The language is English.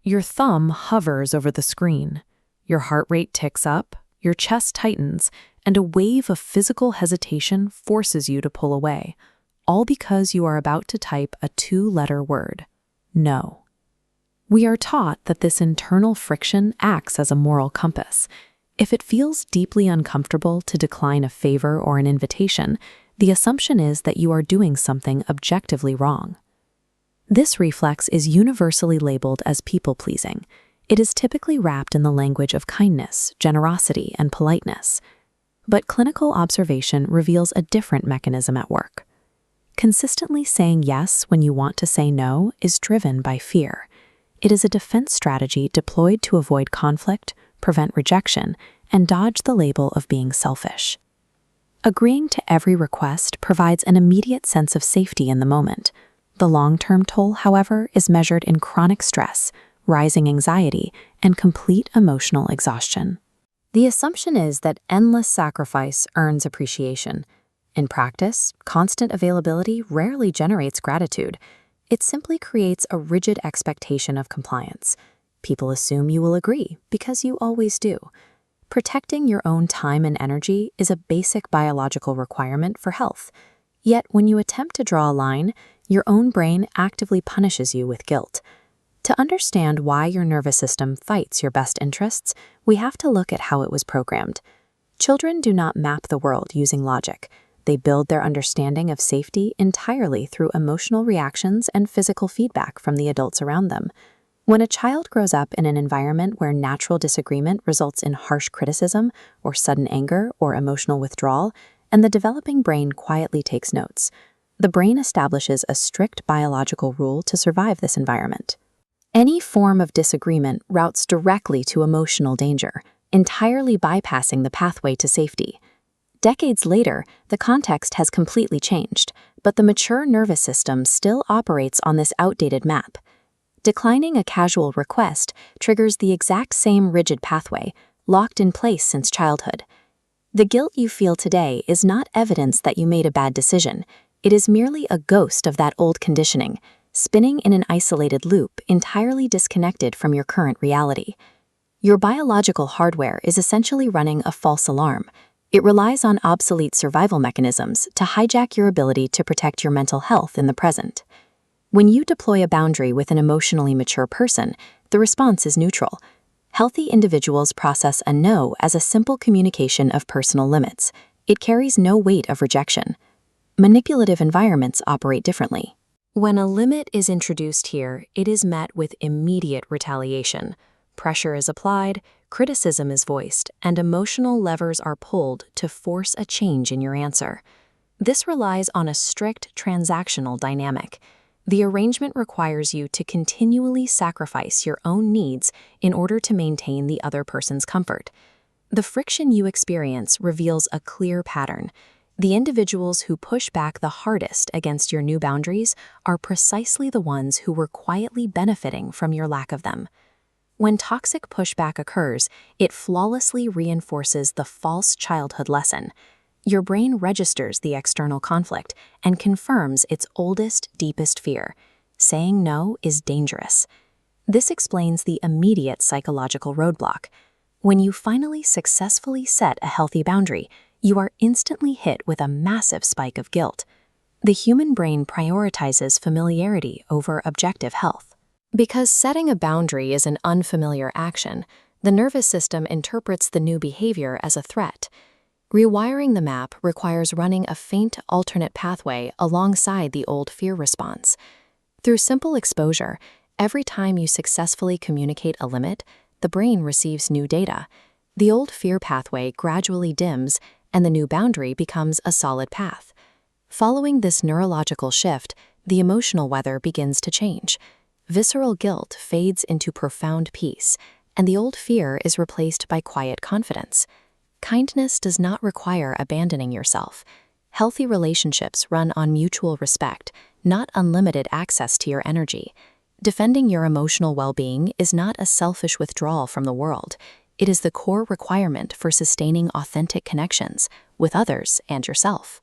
Your thumb hovers over the screen. Your heart rate ticks up, your chest tightens, and a wave of physical hesitation forces you to pull away, all because you are about to type a two-letter word: no. We are taught that this internal friction acts as a moral compass. If it feels deeply uncomfortable to decline a favor or an invitation, the assumption is that you are doing something objectively wrong. This reflex is universally labeled as people-pleasing. It is typically wrapped in the language of kindness, generosity, and politeness. But clinical observation reveals a different mechanism at work. Consistently saying yes when you want to say no is driven by fear. It is a defense strategy deployed to avoid conflict, prevent rejection, and dodge the label of being selfish. Agreeing to every request provides an immediate sense of safety in the moment. The long-term toll, however, is measured in chronic stress, rising anxiety, and complete emotional exhaustion. The assumption is that endless sacrifice earns appreciation. In practice, constant availability rarely generates gratitude. It simply creates a rigid expectation of compliance. People assume you will agree because you always do. Protecting your own time and energy is a basic biological requirement for health. Yet when you attempt to draw a line, your own brain actively punishes you with guilt. To understand why your nervous system fights your best interests, we have to look at how it was programmed. Children do not map the world using logic. They build their understanding of safety entirely through emotional reactions and physical feedback from the adults around them. When a child grows up in an environment where natural disagreement results in harsh criticism or sudden anger or emotional withdrawal, and the developing brain quietly takes notes, the brain establishes a strict biological rule to survive this environment. Any form of disagreement routes directly to emotional danger, entirely bypassing the pathway to safety. Decades later, the context has completely changed, but the mature nervous system still operates on this outdated map. Declining a casual request triggers the exact same rigid pathway, locked in place since childhood. The guilt you feel today is not evidence that you made a bad decision. It is merely a ghost of that old conditioning, spinning in an isolated loop entirely disconnected from your current reality. Your biological hardware is essentially running a false alarm. It relies on obsolete survival mechanisms to hijack your ability to protect your mental health in the present. When you deploy a boundary with an emotionally mature person, the response is neutral. Healthy individuals process a no as a simple communication of personal limits. It carries no weight of rejection. Manipulative environments operate differently. When a limit is introduced here, it is met with immediate retaliation. Pressure is applied, criticism is voiced, and emotional levers are pulled to force a change in your answer. This relies on a strict transactional dynamic. The arrangement requires you to continually sacrifice your own needs in order to maintain the other person's comfort. The friction you experience reveals a clear pattern. The individuals who push back the hardest against your new boundaries are precisely the ones who were quietly benefiting from your lack of them. When toxic pushback occurs, it flawlessly reinforces the false childhood lesson. Your brain registers the external conflict and confirms its oldest, deepest fear. Saying no is dangerous. This explains the immediate psychological roadblock. When you finally successfully set a healthy boundary, you are instantly hit with a massive spike of guilt. The human brain prioritizes familiarity over objective health. Because setting a boundary is an unfamiliar action, the nervous system interprets the new behavior as a threat. Rewiring the map requires running a faint alternate pathway alongside the old fear response. Through simple exposure, every time you successfully communicate a limit, the brain receives new data. The old fear pathway gradually dims, and the new boundary becomes a solid path. Following this neurological shift, the emotional weather begins to change. Visceral guilt fades into profound peace, and the old fear is replaced by quiet confidence. Kindness does not require abandoning yourself. Healthy relationships run on mutual respect, not unlimited access to your energy. Defending your emotional well-being is not a selfish withdrawal from the world. It is the core requirement for sustaining authentic connections with others and yourself.